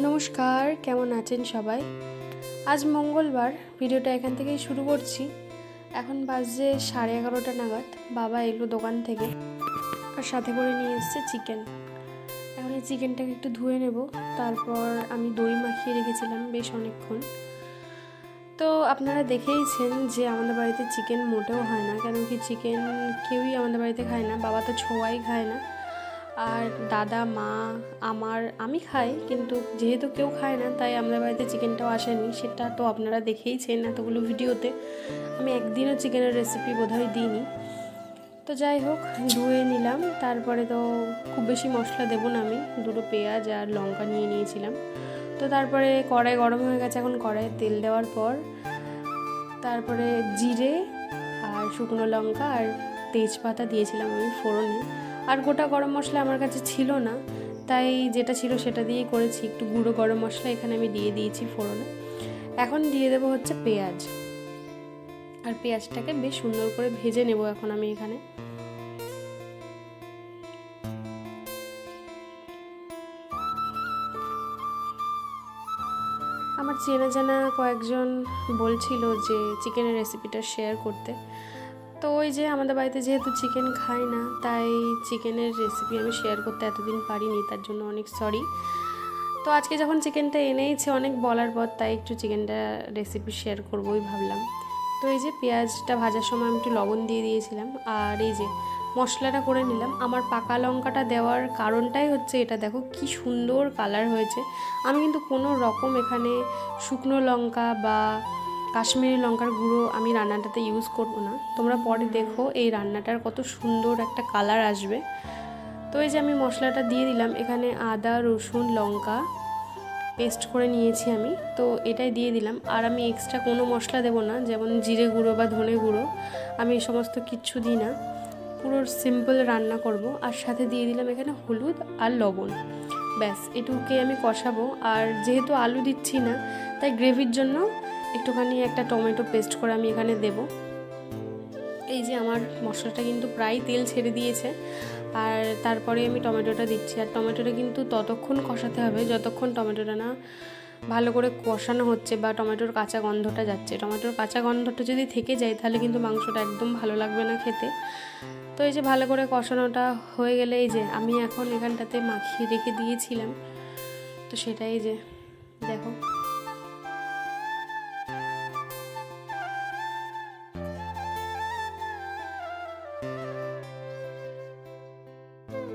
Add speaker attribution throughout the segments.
Speaker 1: নমস্কার, কেমন আছেন সবাই? আজ মঙ্গলবার, ভিডিওটা এখান থেকেই শুরু করছি। এখন বাজে 11:30 নাগাদ। বাবা এলো দোকান থেকে আর সাথে করে নিয়ে এসছে চিকেন। এখন এই চিকেনটাকে একটু ধুয়ে নেব, তারপর আমি দই মাখিয়ে রেখেছিলাম বেশ অনেকক্ষণ। তো আপনারা দেখেইছেন যে আমাদের বাড়িতে চিকেন মোটেও হয় না, কেন কি চিকেন কেউই আমাদের বাড়িতে খায় না। বাবা তো ছোঁয়াই খায় না, আর দাদা, মা, আমি খাই, কিন্তু যেহেতু কেউ খায় না তাই আমাদের বাড়িতে চিকেনটাও আসেনি। সেটা তো আপনারা দেখেইছেন এতগুলো ভিডিওতে। আমি একদিনও চিকেনের রেসিপি বোধহয় দিইনি। তো যাই হোক, ধুয়ে নিলাম। তারপরে তো খুব বেশি মশলা দেবো না, আমি দুটো পেঁয়াজ আর লঙ্কা নিয়ে নিয়েছিলাম। তো তারপরে কড়াই গরম হয়ে গেছে। এখন কড়াইয়ে তেল দেওয়ার পর তারপরে জিরে আর শুকনো লঙ্কা আর তেজপাতা দিয়েছিলাম আমি ফোড়নে। আর গোটা গরম মশলা আমার কাছে ছিল না, তাই যেটা ছিল সেটা দিয়েই করেছি। একটু গুঁড়ো গরম মশলা এখানে আমি দিয়ে দিয়েছি ফোড়নে। এখন দিয়ে দেবো হচ্ছে পেঁয়াজ, আর পেঁয়াজটাকে বেশ সুন্দর করে ভেজে নেব এখন আমি এখানে। আমার চেনা জানা কয়েকজন বলছিল যে চিকেনের রেসিপিটা শেয়ার করতে। তো ওই যে আমাদের বাড়িতে যেহেতু চিকেন খাই না, তাই চিকেনের রেসিপি আমি শেয়ার করতে এতদিন পারিনি, তার জন্য অনেক সরি। তো আজকে যখন চিকেনটা এনেইছে অনেক বলার পর, তাই একটু চিকেনটা রেসিপি শেয়ার করবোই ভাবলাম। তো এই যে পেঁয়াজটা ভাজার সময় আমি একটু লবণ দিয়ে দিয়েছিলাম, আর এই যে মশলাটা করে নিলাম। আমার পাকা লঙ্কাটা দেওয়ার কারণটাই হচ্ছে এটা, দেখো কি সুন্দর কালার হয়েছে। আমি কিন্তু কোনো রকম এখানে শুকনো লঙ্কা বা কাশ্মীরি লঙ্কার গুঁড়ো আমি রান্নাটাতে ইউজ করব না। তোমরা পরে দেখো এই রান্নাটার কত সুন্দর একটা কালার আসবে। তো এই যে আমি মশলাটা দিয়ে দিলাম। এখানে আদা, রসুন, লঙ্কা পেস্ট করে নিয়েছি আমি, তো এটাই দিয়ে দিলাম। আর আমি এক্সট্রা কোনো মশলা দেবো না, যেমন জিরে গুঁড়ো বা ধনে গুঁড়ো, আমি এই সমস্ত কিচ্ছু দিই না। পুরো সিম্পল রান্না করব। আর সাথে দিয়ে দিলাম এখানে হলুদ আর লবণ। ব্যাস এটুকুকে আমি কষাবো। আর যেহেতু আলু দিচ্ছি না, তাই গ্রেভির জন্য একটুখানি একটা টমেটো পেস্ট করে আমি এখানে দেব। এই যে আমার মশলাটা কিন্তু প্রায় তেল ছেড়ে দিয়েছে, আর তারপরে আমি টমেটোটা দিচ্ছি। আর টমেটোটা কিন্তু ততক্ষণ কষাতে হবে যতক্ষণ টমেটোটা না ভালো করে কষানো হচ্ছে বা টমেটোর কাঁচা গন্ধটা যাচ্ছে। টমেটোর কাঁচা গন্ধটা যদি থেকে যায় তাহলে কিন্তু মাংসটা একদম ভালো লাগবে না খেতে। তো এই যে ভালো করে কষানোটা হয়ে গেলে এই যে আমি এখন এখানটাতে মাখিয়ে রেখে দিয়েছিলাম, তো সেটাই যে দেখো।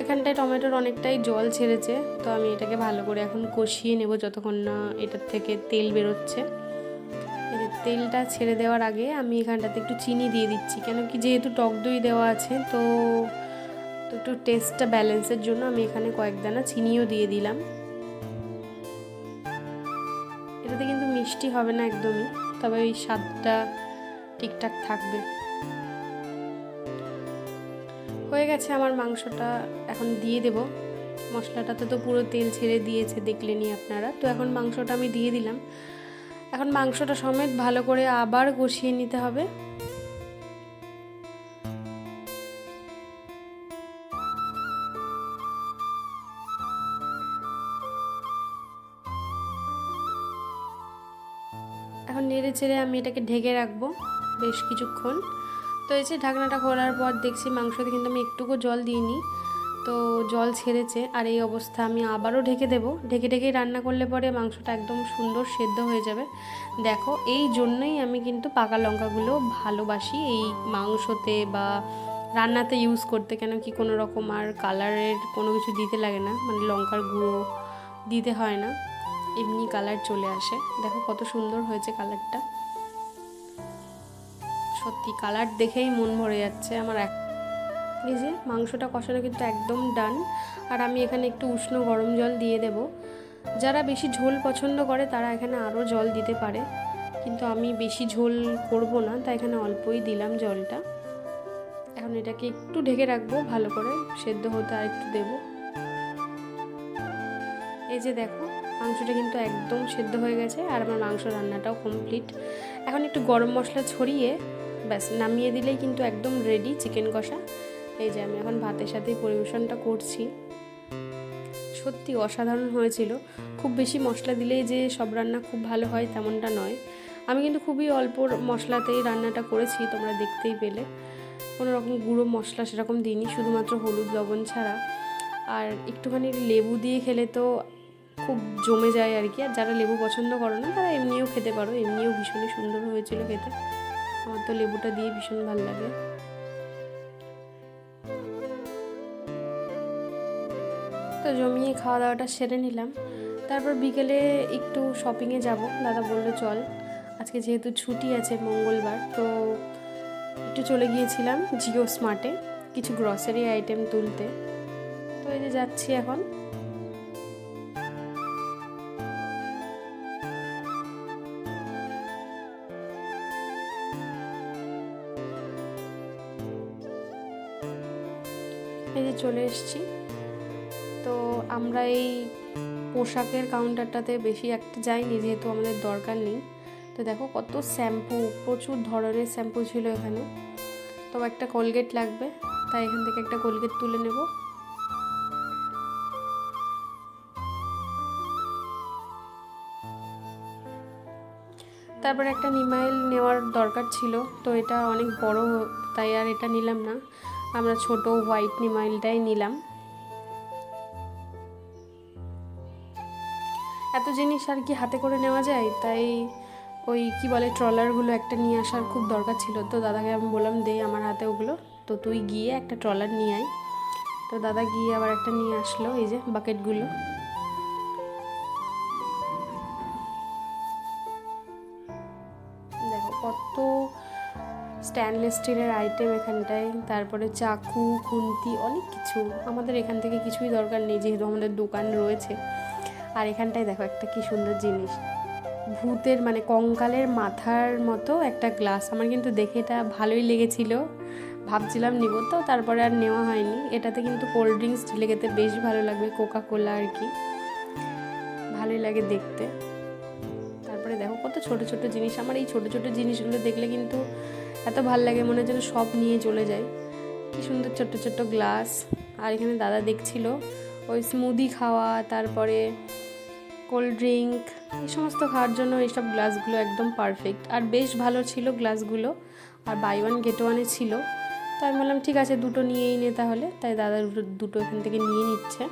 Speaker 1: এখানটায় টমেটোর অনেকটাই জল ছেড়েছে, তো আমি এটাকে ভালো করে এখন কষিয়ে নেব যতক্ষণ না এটার থেকে তেল বেরোচ্ছে। এই যে তেলটা ছেড়ে দেওয়ার আগে আমি এখানটাতে একটু চিনি দিয়ে দিচ্ছি, কেন কি যেহেতু টক দই দেওয়া আছে, তো একটু টেস্টটা ব্যালেন্সের জন্য আমি এখানে কয়েক দানা চিনিও দিয়ে দিলাম। এটাতে কিন্তু মিষ্টি হবে না একদমই, তবে ওই স্বাদটা ঠিকঠাক থাকবে। হয়ে গেছে আমার মাংসটা, এখন দিয়ে দেব। মশলাটাতে তো পুরো তেল ছেড়ে দিয়েছে, দেখলেনি আপনারা। তো এখন মাংসটা আমি দিয়ে দিলাম। এখন মাংসটা সমেত ভালো করে আবার কষিয়ে নিতে হবে। এখন নেড়ে চেড়ে আমি এটাকে ঢেকে রাখবো বেশ কিছুক্ষণ। তো এই যে ঢাকনাটা খোলার পর দেখছি মাংসতে কিন্তু আমি একটুকু জল দিইনি, তো জল ছেড়েছে। আর এই অবস্থা আমি আবারও ঢেকে দেবো। ঢেকে ঢেকেই রান্না করলে পরে মাংসটা একদম সুন্দর সেদ্ধ হয়ে যাবে। দেখো এই জন্যই আমি কিন্তু পাকা লঙ্কাগুলো ভালোবাসি এই মাংসতে বা রান্নাতে ইউজ করতে, কেন কি কোনো রকম আর কালারের কোনো কিছু দিতে লাগে না, মানে লঙ্কার গুঁড়ো দিতে হয় না, এমনি কালার চলে আসে। দেখো কত সুন্দর হয়েছে কালারটা, সত্যি কালার দেখেই মন ভরে যাচ্ছে আমার। এই যে মাংসটা কষানো কিন্তু একদম ডান। আর আমি এখানে একটু উষ্ণ গরম জল দিয়ে দেব। যারা বেশি ঝোল পছন্দ করে তারা এখানে আরও জল দিতে পারে, কিন্তু আমি বেশি ঝোল করব না, তাই এখানে অল্পই দিলাম জলটা। এখন এটাকে একটু ঢেকে রাখবো ভালো করে সেদ্ধ হতে, আর একটু দেবো। এই যে দেখো মাংসটা কিন্তু একদম সেদ্ধ হয়ে গেছে, আর আমার মাংস রান্নাটাও কমপ্লিট। এখন একটু গরম মশলা ছড়িয়ে ব্যাস নামিয়ে দিলেই কিন্তু একদম রেডি চিকেন কষা। এই যে আমি এখন ভাতের সাথেই পরিবেশনটা করছি। সত্যি অসাধারণ হয়েছিল। খুব বেশি মশলা দিলেই যে সব রান্না খুব ভালো হয় তেমনটা নয়। আমি কিন্তু খুবই অল্প মশলাতেই রান্নাটা করেছি, তোমরা দেখতেই পেলে। কোনো রকম গুঁড়ো মশলা সেরকম দিইনি, শুধুমাত্র হলুদ লবণ ছাড়া। আর একটুখানি লেবু দিয়ে খেলে তো খুব জমে যায় আর কি। আর যারা লেবু পছন্দ করো না তারা এমনিও খেতে পারো, এমনিও ভীষণই সুন্দর হয়েছিল খেতে। আমার তো লেবুটা দিয়ে ভীষণ ভালো লাগে। তো জমিয়ে খাওয়া দাওয়াটা সেরে নিলাম। তারপর বিকেলে একটু শপিংয়ে যাব, দাদা বললো চল, আজকে যেহেতু ছুটি আছে মঙ্গলবার, তো একটু চলে গিয়েছিলাম জিও স্মার্টে কিছু গ্রসারি আইটেম তুলতে। তো এই যে যাচ্ছি এখন। এই যে চলে এসেছি। তো আমরা এই পোশাকের কাউন্টারটাতে বেশি একটা যাইনি, যেহেতু আমাদের দরকার নেই। তো দেখো কত শ্যাম্পু, প্রচুর ধরনের শ্যাম্পু ছিল এখানে। তো একটা কোলগেট লাগবে, তাই এখান থেকে একটা কোলগেট তুলে নেব। তারপরে একটা নিমাইল নেওয়ার দরকার ছিল, তো এটা অনেক বড়, তাই আর এটা নিলাম না, আমরা ছোট হোয়াইট নিমাইলটাই নিলাম। এত জিনিস আর কি হাতে করে নেওয়া যায়, তাই ওই কি বলে ট্রলারগুলো একটা নিয়ে আসার খুব দরকার ছিল। তো দাদাকে আমি বললাম দে আমার হাতে ওগুলো, তো তুই গিয়ে একটা ট্রলার নিয়ে আয়। তো দাদা গিয়ে আবার একটা নিয়ে আসলো, এই যে বাকেটগুলো। দেখো কত স্টেনলেস স্টিলের আইটেম এখানটায়, তারপরে চাকু, খুন্তি, অনেক কিছু। আমাদের এখান থেকে কিছুই দরকার নেই, যেহেতু আমাদের দোকান রয়েছে। আর এখানটায় দেখো একটা কি সুন্দর জিনিস, ভূতের মানে কঙ্কালের মাথার মতো একটা গ্লাস। আমার কিন্তু দেখে এটা ভালোই লেগেছিল, ভাবছিলাম নিব, তো তারপরে আর নেওয়া হয়নি। এটাতে কিন্তু কোল্ড ড্রিঙ্কস ঢেলে খেতে বেশ ভালো লাগবে, কোকা কোলা আর কি, ভালোই লাগে দেখতে। তারপরে দেখো কত ছোট ছোট জিনিস। আমার এই ছোট ছোট জিনিসগুলো দেখলে কিন্তু এত ভালো লাগে, মনে হয় যেন সব নিয়ে চলে যায়। কি সুন্দর ছোট্ট ছোট্ট গ্লাস। আর এখানে দাদা দেখছিল ওই স্মুদি খাওয়া, তারপরে কোল্ড ড্রিঙ্ক, এই সমস্ত খাওয়ার জন্য এইসব গ্লাসগুলো একদম পারফেক্ট। আর বেশ ভালো ছিল গ্লাসগুলো, আর বাই ওয়ান গেট ওয়ানে ছিল। তো আমি বললাম ঠিক আছে দুটো নিয়েই নে তাহলে, তাই দাদা দুটো এখান থেকে নিয়ে নিচ্ছে।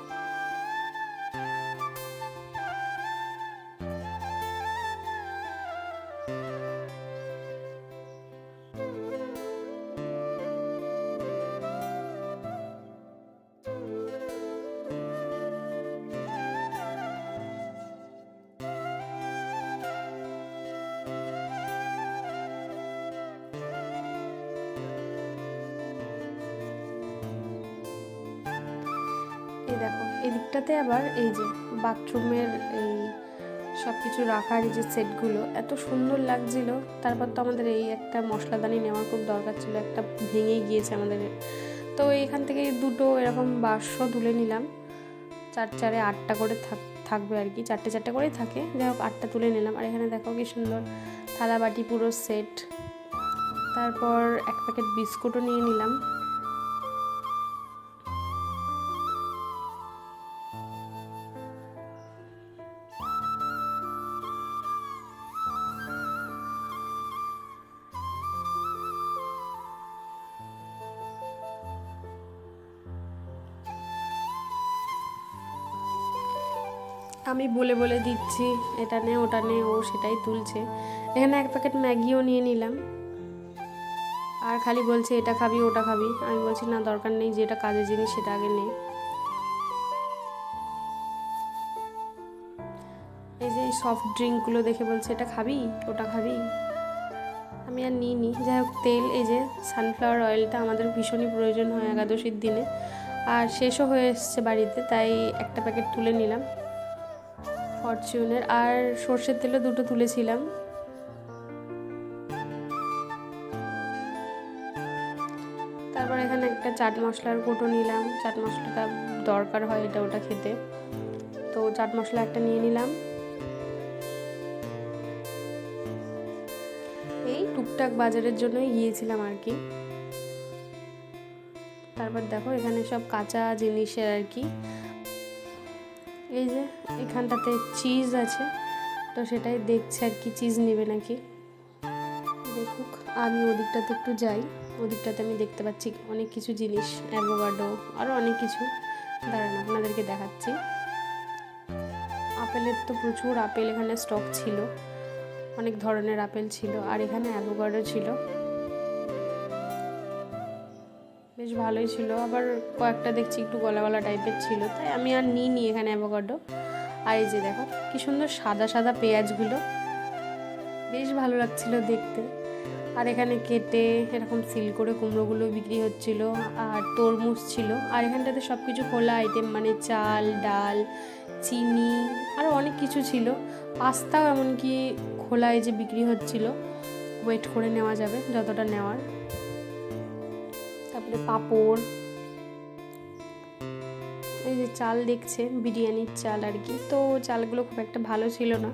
Speaker 1: এই দেখো এদিকটাতে আবার এই যে বাথরুমের এই সব কিছু রাখার এই যে সেটগুলো এত সুন্দর লাগছিল। তারপর তো আমাদের এই একটা মশলাদানি নেওয়ার খুব দরকার ছিল, একটা ভেঙেই গিয়েছে আমাদের। তো এইখান থেকে দুটো এরকম বাক্স তুলে নিলাম, 4 8টা করে থাকবে আর কি, 4টে করেই থাকে, যাই হোক 8টা তুলে নিলাম। আর এখানে দেখো কি সুন্দর থালা বাটি পুরো সেট। তারপর এক প্যাকেট বিস্কুটও নিয়ে নিলাম। আমি বলে বলে দিচ্ছি এটা নে ওটা নে, ও সেটাই তুলছে। এখানে এক প্যাকেট ম্যাগিও নিয়ে নিলাম, আর খালি বলছে এটা খাবি ওটা খাবি। আমি বলছি না দরকার নেই, যেটা কাজের জিনিস সেটা আগে নে। এই যে সফট ড্রিঙ্কগুলো দেখে বলছে এটা খাবি ওটা খাবি, আমি আর নিইনি। যাই হোক তেল, এই যে সানফ্লাওয়ার অয়েলটা আমাদের ভীষণই প্রয়োজন হয় একাদশীর দিনে, আর শেষও হয়ে এসছে বাড়িতে, তাই একটা প্যাকেট তুলে নিলাম ফরচুনের। আর সর্ষের তেলও দুটো তুলেছিলাম। তারপর এখানে একটা চাট মশলার কোটো নিলাম, চাট মশলাটা দরকার হয় এটা ওটা খেতে, তো চাট মশলা একটা নিয়ে নিলাম। এই টুকটাক বাজারের জন্যই গিয়েছিলাম আর কি। তারপর দেখো এখানে সব কাঁচা জিনিসের আর কি এই যে এখানটাতে চিজ আছে, তো সেটাই দেখছে আর কি, চিজ নেবে নাকি দেখুক। আমি ওদিকটাতে একটু যাই, ওদিকটাতে আমি দেখতে পাচ্ছি অনেক কিছু জিনিস, অ্যাভোকাডো আরও অনেক কিছু। দাঁড়ান আপনাদেরকে দেখাচ্ছি। আপেলের তো প্রচুর আপেল এখানে স্টক ছিল, অনেক ধরনের আপেল ছিল, আর এখানে অ্যাভোকাডো ছিল, বেশ ভালোই ছিল। আবার কয়েকটা দেখছি একটু গলা গলা টাইপের ছিল, তাই আমি আর নিইনি এখানে অ্যাভোকাডো। আর এই যে দেখো কি সুন্দর সাদা সাদা পেঁয়াজগুলো, বেশ ভালো লাগছিল দেখতে। আর এখানে কেটে এরকম সিল করে কুমড়োগুলো বিক্রি হচ্ছিল, আর তরমুজ ছিল। আর এখানটাতে সব কিছু খোলা আইটেম, মানে চাল, ডাল, চিনি, আরও অনেক কিছু ছিল। পাস্তাও এমনকি খোলায় যে বিক্রি হচ্ছিল, ওয়েট করে নেওয়া যাবে যতটা নেওয়ার। তারপরে পাঁপড়, এই যে চাল দেখছেন বিরিয়ানির চাল আর কি, তো চালগুলো খুব একটা ভালো ছিল না,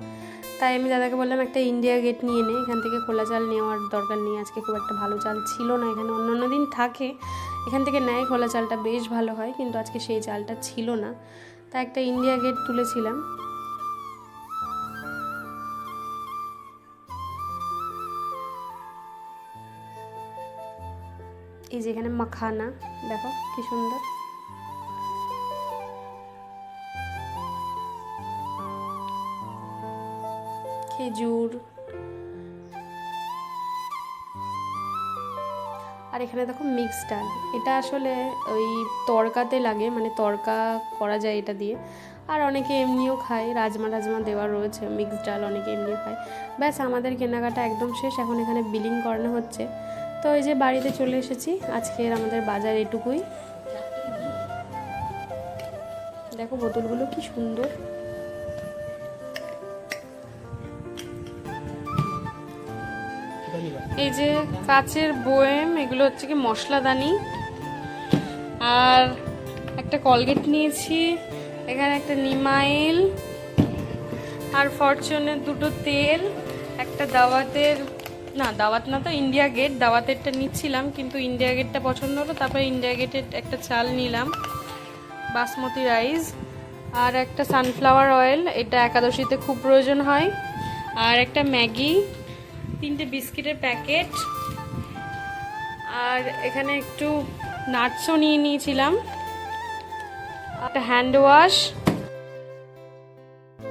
Speaker 1: তাই আমি দাদাকে বললাম একটা ইন্ডিয়া গেট নিয়ে নে, এখান থেকে খোলা চাল নেওয়ার দরকার নেই, আজকে খুব একটা ভালো চাল ছিল না এখানে। অন্য দিন থাকে এখান থেকে নেয়, খোলা চালটা বেশ ভালো হয়, কিন্তু আজকে সেই চালটা ছিল না, তাই একটা ইন্ডিয়া গেট তুলেছিলাম। এই যে এখানে মাখানা দেখো কি সুন্দর, খেজুর। আর এখানে দেখো মিক্স ডাল, এটা আসলে ওই তড়কাতে লাগে, মানে তড়কা করা যায় এটা দিয়ে। আর অনেকে এমনিও খায়, রাজমা দেওয়া রয়েছে, মিক্স ডাল অনেকে এমনিও খায়। ব্যাস আমাদের কেনাকাটা একদম শেষ, এখন এখানে বিলিং করানো হচ্ছে। তো এই যে বাড়িতে চলে এসেছি, আজকের আমাদের বাজার এটুকুই। দেখো বোতলগুলো কি সুন্দর, এই যে কাচের বয়েম, এগুলো হচ্ছে কি মশলাদানি। আর একটা কলগেট নিয়েছি, এখানে একটা নিমাইল, আর ফরচুনের দুটো তেল, একটা দাওয়াতের, না দাওয়াত না তো ইন্ডিয়া গেট, দাওয়াতেরটা নিচ্ছিলাম কিন্তু ইন্ডিয়া গেটটা পছন্দ হলো, তারপরে ইন্ডিয়া গেটের একটা চাল নিলাম, বাসমতি রাইস। আর একটা সানফ্লাওয়ার অয়েল, এটা একাদশীতে খুব প্রয়োজন হয়। আর একটা ম্যাগি, 3টে বিস্কিটের প্যাকেট। আর এখানে একটু নাটসও নিয়ে নিয়েছিলাম, একটা হ্যান্ড ওয়াশ,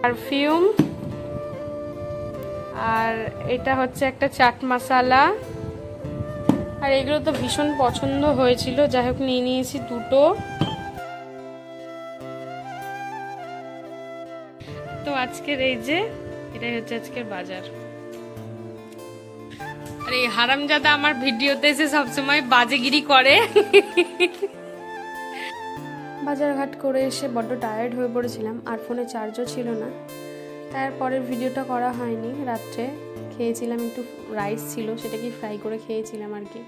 Speaker 1: পারফিউম, আর এটা হচ্ছে একটা চাট মশলা। আর এগুলো তো ভীষণ পছন্দ হয়েছিল, যাই হোক নিয়ে নিয়েছি দুটো। তো আজকের এই যে এটাই হচ্ছে আজকের বাজার। আর এই হারামজাদা আমার ভিডিওতে এসে সবসময় বাজেগিরি করে। বাজারঘাট করে এসে বড্ড টায়ার্ড হয়ে পড়েছিলাম, আর ফোনে চার্জও ছিল না, তারপরের ভিডিওটা করা হয়নি। রাত্রে খেয়েছিলাম একটু রাইস ছিল, সেটাকে ফ্রাই করে খেয়েছিলাম আর কি।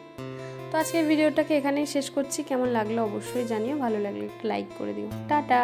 Speaker 1: তো আজকের ভিডিওটাকে এখানেই শেষ করছি, কেমন লাগলো অবশ্যই জানিও, ভালো লাগলে একটু লাইক করে দিও। টাটা।